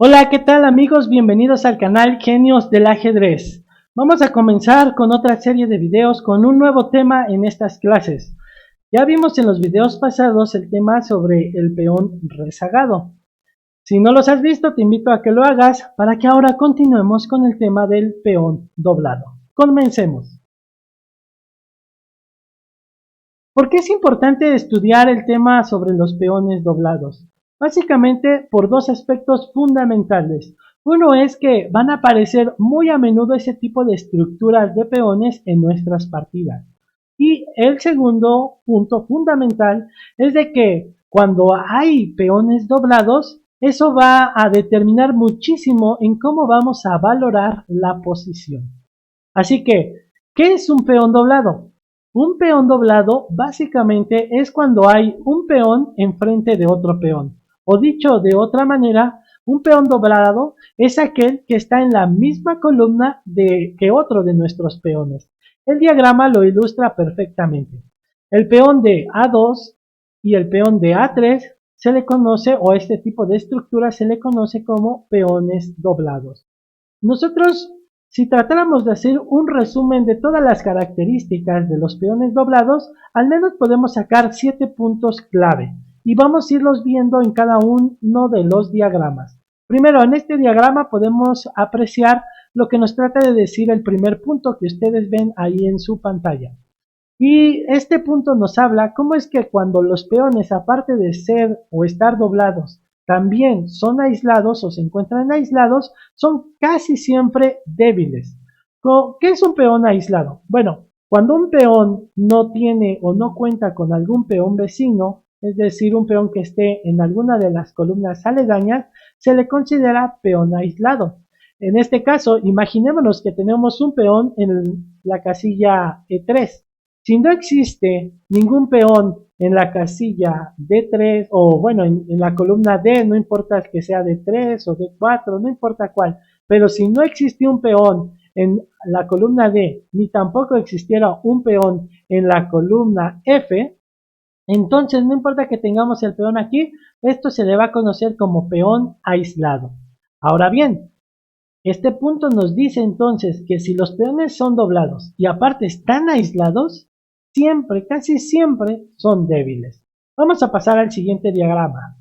Hola, ¿qué tal amigos? Bienvenidos al canal Genios del Ajedrez. Vamos a comenzar con otra serie de videos con un nuevo tema en estas clases. Ya vimos en los videos pasados el tema sobre el peón rezagado. Si no los has visto, te invito a que lo hagas para que ahora continuemos con el tema del peón doblado. Comencemos. ¿Por qué es importante estudiar el tema sobre los peones doblados? Básicamente por dos aspectos fundamentales. Uno es que van a aparecer muy a menudo ese tipo de estructuras de peones en nuestras partidas. Y el segundo punto fundamental es de que cuando hay peones doblados, eso va a determinar muchísimo en cómo vamos a valorar la posición. Así que, ¿qué es un peón doblado? Un peón doblado básicamente es cuando hay un peón enfrente de otro peón. O dicho de otra manera, un peón doblado es aquel que está en la misma columna que otro de nuestros peones. El diagrama lo ilustra perfectamente. El peón de A2 y el peón de A3 se le conoce, o este tipo de estructura se le conoce como peones doblados. Nosotros, si tratáramos de hacer un resumen de todas las características de los peones doblados, al menos podemos sacar 7 puntos clave y vamos a irlos viendo en cada uno de los diagramas. Primero, en este diagrama podemos apreciar lo que nos trata de decir el primer punto que ustedes ven ahí en su pantalla. Y este punto nos habla cómo es que cuando los peones, aparte de ser o estar doblados, también son aislados o se encuentran aislados, son casi siempre débiles. ¿Qué es un peón aislado? Bueno, cuando un peón no tiene o no cuenta con algún peón vecino, es decir, un peón que esté en alguna de las columnas aledañas, se le considera peón aislado. En este caso, imaginémonos que tenemos un peón en la casilla E3. Si no existe ningún peón en la casilla D3 o bueno, en la columna D, no importa que sea D3 o D4, no importa cuál, pero si no existe un peón en la columna D, ni tampoco existiera un peón en la columna F, entonces no importa que tengamos el peón aquí, esto se le va a conocer como peón aislado. Ahora bien, este punto nos dice entonces que si los peones son doblados y aparte están aislados, siempre, casi siempre son débiles. Vamos a pasar al siguiente diagrama.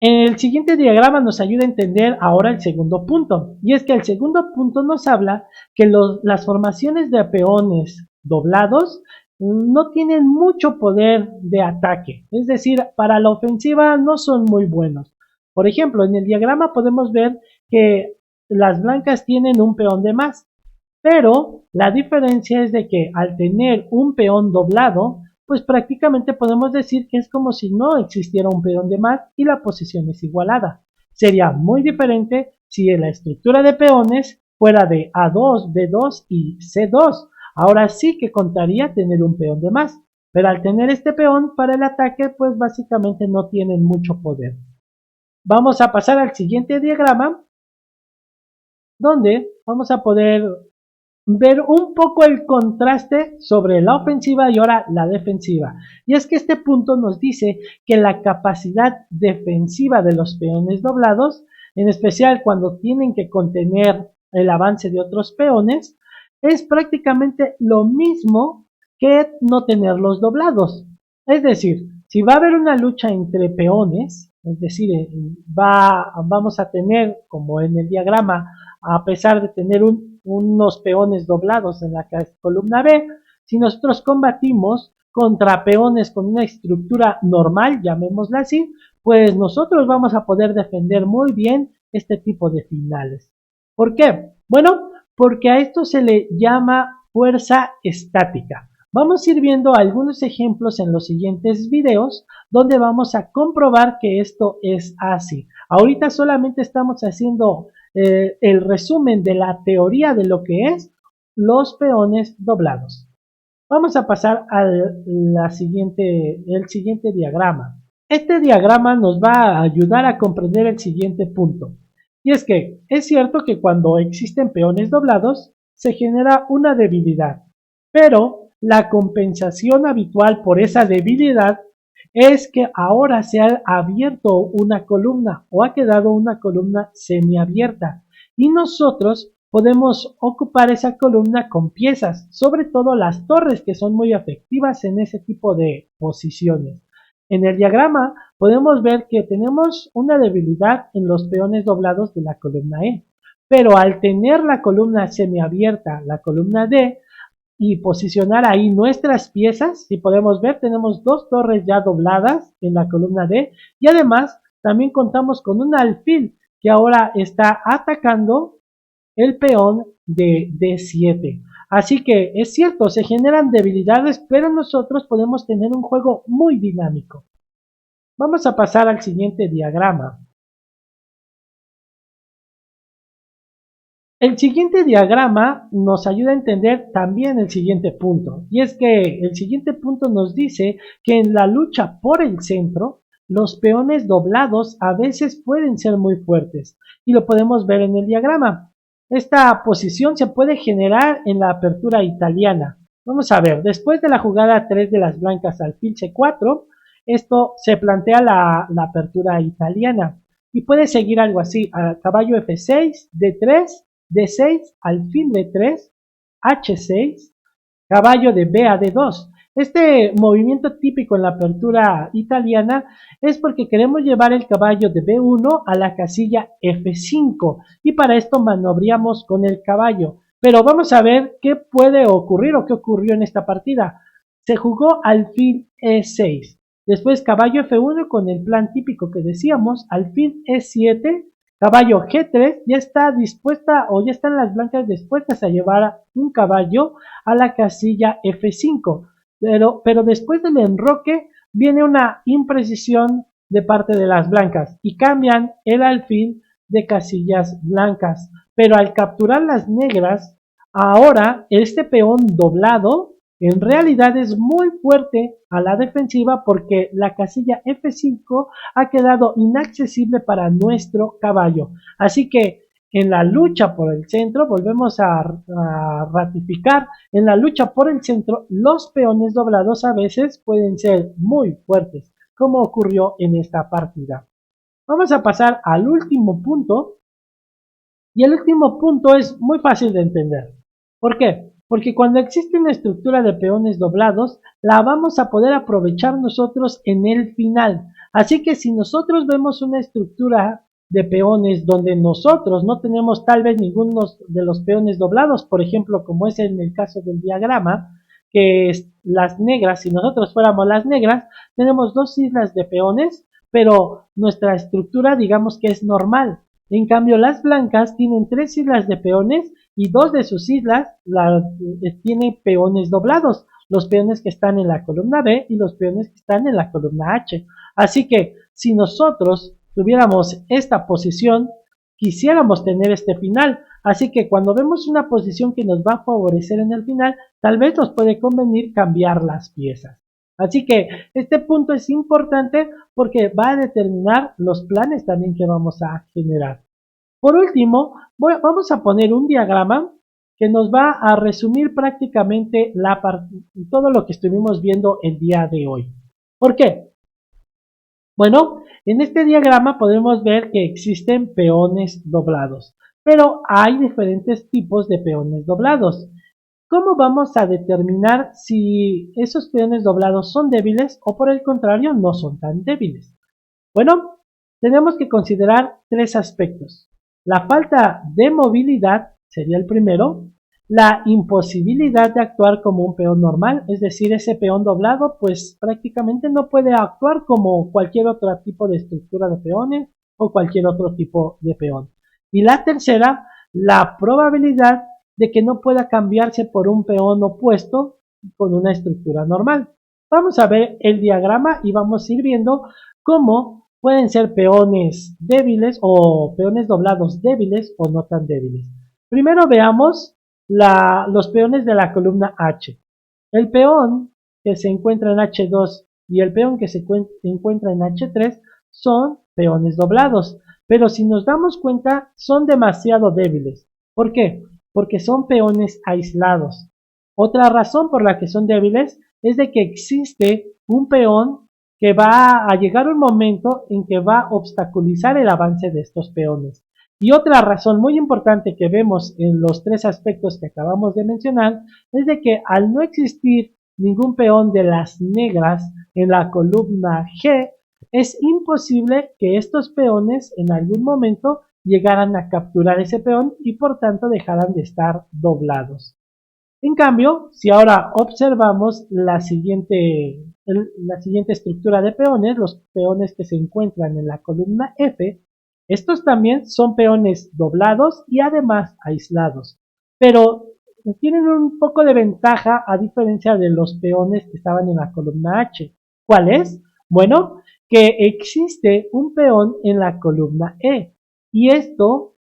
El siguiente diagrama nos ayuda a entender ahora el segundo punto, y es que el segundo punto nos habla que las formaciones de peones doblados no tienen mucho poder de ataque, es decir, para la ofensiva no son muy buenos. Por ejemplo, en el diagrama podemos ver que las blancas tienen un peón de más, pero la diferencia es de que al tener un peón doblado, pues prácticamente podemos decir que es como si no existiera un peón de más y la posición es igualada. Sería muy diferente si la estructura de peones fuera de A2, B2 y C2. Ahora sí que contaría tener un peón de más, pero al tener este peón para el ataque, pues básicamente no tienen mucho poder. Vamos a pasar al siguiente diagrama, donde vamos a poder ver un poco el contraste sobre la ofensiva y ahora la defensiva. Y es que este punto nos dice que la capacidad defensiva de los peones doblados, en especial cuando tienen que contener el avance de otros peones, es prácticamente lo mismo que no tenerlos doblados. Es decir, si va a haber una lucha entre peones, es decir, vamos a tener, como en el diagrama, a pesar de tener unos peones doblados en la columna B, si nosotros combatimos contra peones con una estructura normal, llamémosla así, pues nosotros vamos a poder defender muy bien este tipo de finales. ¿Por qué? Bueno, porque a esto se le llama fuerza estática. Vamos a ir viendo algunos ejemplos en los siguientes videos donde vamos a comprobar que esto es así. Ahorita solamente estamos haciendo el resumen de la teoría de lo que es los peones doblados. Vamos a pasar al el siguiente diagrama. Este diagrama nos va a ayudar a comprender el siguiente punto. Y es que es cierto que cuando existen peones doblados se genera una debilidad, pero la compensación habitual por esa debilidad es que ahora se ha abierto una columna o ha quedado una columna semiabierta y nosotros podemos ocupar esa columna con piezas, sobre todo las torres que son muy efectivas en ese tipo de posiciones. En el diagrama podemos ver que tenemos una debilidad en los peones doblados de la columna E, pero al tener la columna semiabierta, la columna D, y posicionar ahí nuestras piezas, si podemos ver, tenemos dos torres ya dobladas en la columna D y además también contamos con un alfil que ahora está atacando el peón de D7. Así que es cierto, se generan debilidades, pero nosotros podemos tener un juego muy dinámico. Vamos a pasar al siguiente diagrama. El siguiente diagrama nos ayuda a entender también el siguiente punto, y es que el siguiente punto nos dice que en la lucha por el centro, los peones doblados a veces pueden ser muy fuertes, y lo podemos ver en el diagrama. Esta posición se puede generar en la apertura italiana. Vamos a ver, después de la jugada 3 de las blancas alfil C4, esto se plantea la apertura italiana, y puede seguir algo así, a caballo F6, D3, D6, alfil B3, H6, caballo de B a D2. Este movimiento típico en la apertura italiana es porque queremos llevar el caballo de B1 a la casilla F5 y para esto maniobramos con el caballo. Pero vamos a ver qué puede ocurrir o qué ocurrió en esta partida. Se jugó alfil E6, después caballo F1 con el plan típico que decíamos, alfil E7, caballo G3, ya está dispuesta o ya están las blancas dispuestas a llevar un caballo a la casilla F5. Pero después del enroque viene una imprecisión de parte de las blancas y cambian el alfil de casillas blancas. Pero al capturar las negras, ahora este peón doblado en realidad es muy fuerte a la defensiva porque la casilla F5 ha quedado inaccesible para nuestro caballo. Así que en la lucha por el centro, volvemos a ratificar, en la lucha por el centro, los peones doblados a veces pueden ser muy fuertes, como ocurrió en esta partida. Vamos a pasar al último punto, y el último punto es muy fácil de entender. ¿Por qué? Porque cuando existe una estructura de peones doblados, la vamos a poder aprovechar nosotros en el final. Así que si nosotros vemos una estructura de peones donde nosotros no tenemos tal vez ninguno de los peones doblados, por ejemplo, como es en el caso del diagrama, que es las negras, si nosotros fuéramos las negras, tenemos dos islas de peones, pero nuestra estructura digamos que es normal. En cambio, las blancas tienen tres islas de peones y dos de sus islas tiene peones doblados, los peones que están en la columna B y los peones que están en la columna H. Así que si nosotros tuviéramos esta posición, quisiéramos tener este final. Así que cuando vemos una posición que nos va a favorecer en el final, tal vez nos puede convenir cambiar las piezas. Así que este punto es importante porque va a determinar los planes también que vamos a generar. Por último, vamos a poner un diagrama que nos va a resumir prácticamente todo lo que estuvimos viendo el día de hoy. ¿Por qué? Bueno, en este diagrama podemos ver que existen peones doblados, pero hay diferentes tipos de peones doblados. ¿Cómo vamos a determinar si esos peones doblados son débiles o por el contrario no son tan débiles? Bueno, tenemos que considerar tres aspectos. La falta de movilidad sería el primero, la imposibilidad de actuar como un peón normal, es decir, ese peón doblado pues prácticamente no puede actuar como cualquier otro tipo de estructura de peones o cualquier otro tipo de peón. Y la tercera, la probabilidad de que no pueda cambiarse por un peón opuesto con una estructura normal. Vamos a ver el diagrama y vamos a ir viendo cómo pueden ser peones débiles o peones doblados débiles o no tan débiles. Primero veamos los peones de la columna H. El peón que se encuentra en H2 y el peón que se encuentra en H3 son peones doblados, pero si nos damos cuenta son demasiado débiles. ¿Por qué? Porque son peones aislados. Otra razón por la que son débiles es de que existe un peón que va a llegar un momento en que va a obstaculizar el avance de estos peones. Y otra razón muy importante que vemos en los tres aspectos que acabamos de mencionar es de que al no existir ningún peón de las negras en la columna G, es imposible que estos peones en algún momento llegaran a capturar ese peón y por tanto dejaran de estar doblados. En cambio, si ahora observamos la siguiente estructura de peones, los peones que se encuentran en la columna F, estos también son peones doblados y además aislados, pero tienen un poco de ventaja a diferencia de los peones que estaban en la columna H. ¿Cuál es? Bueno, que existe un peón en la columna E y esto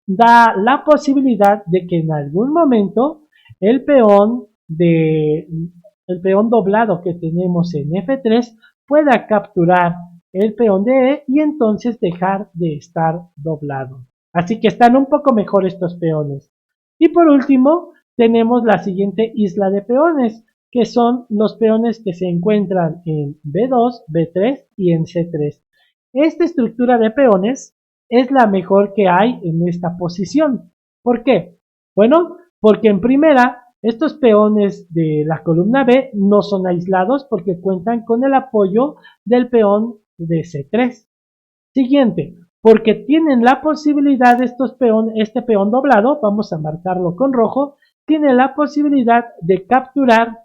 da la posibilidad de que en algún momento el peón doblado que tenemos en F3 pueda capturar el peón de E y entonces dejar de estar doblado. Así que están un poco mejor estos peones. Y por último, tenemos la siguiente isla de peones, que son los peones que se encuentran en B2, B3 y en C3. Esta estructura de peones es la mejor que hay en esta posición. ¿Por qué? Bueno, porque en primera, estos peones de la columna B no son aislados porque cuentan con el apoyo del peón de C3. Siguiente, porque tienen la posibilidad este peón doblado, vamos a marcarlo con rojo, tiene la posibilidad de capturar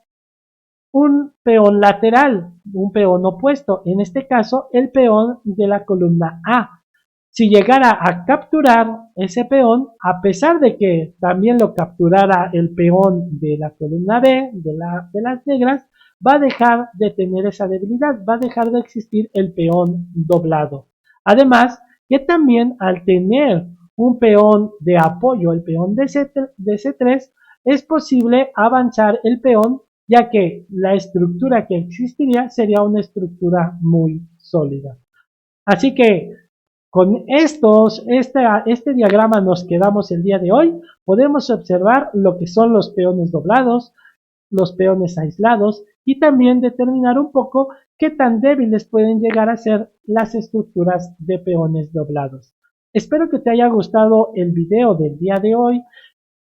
un peón lateral, un peón opuesto, en este caso el peón de la columna A. Si llegara a capturar ese peón, a pesar de que también lo capturara el peón de la columna B, de las negras, va a dejar de tener esa debilidad, va a dejar de existir el peón doblado. Además, que también al tener un peón de apoyo, el peón de C3, es posible avanzar el peón, ya que la estructura que existiría sería una estructura muy sólida. Así que con este diagrama nos quedamos el día de hoy. Podemos observar lo que son los peones doblados, los peones aislados y también determinar un poco qué tan débiles pueden llegar a ser las estructuras de peones doblados. Espero que te haya gustado el video del día de hoy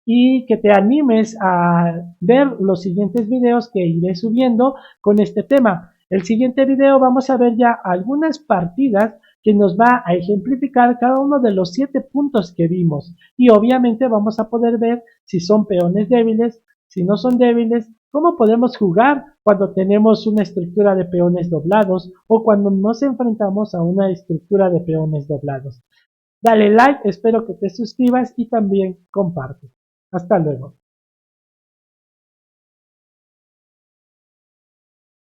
y que te animes a ver los siguientes videos que iré subiendo con este tema. El siguiente video vamos a ver ya algunas partidas que nos va a ejemplificar cada uno de los 7 puntos que vimos y obviamente vamos a poder ver si son peones débiles, si no son débiles, cómo podemos jugar cuando tenemos una estructura de peones doblados o cuando nos enfrentamos a una estructura de peones doblados. Dale like, espero que te suscribas y también comparte. Hasta luego.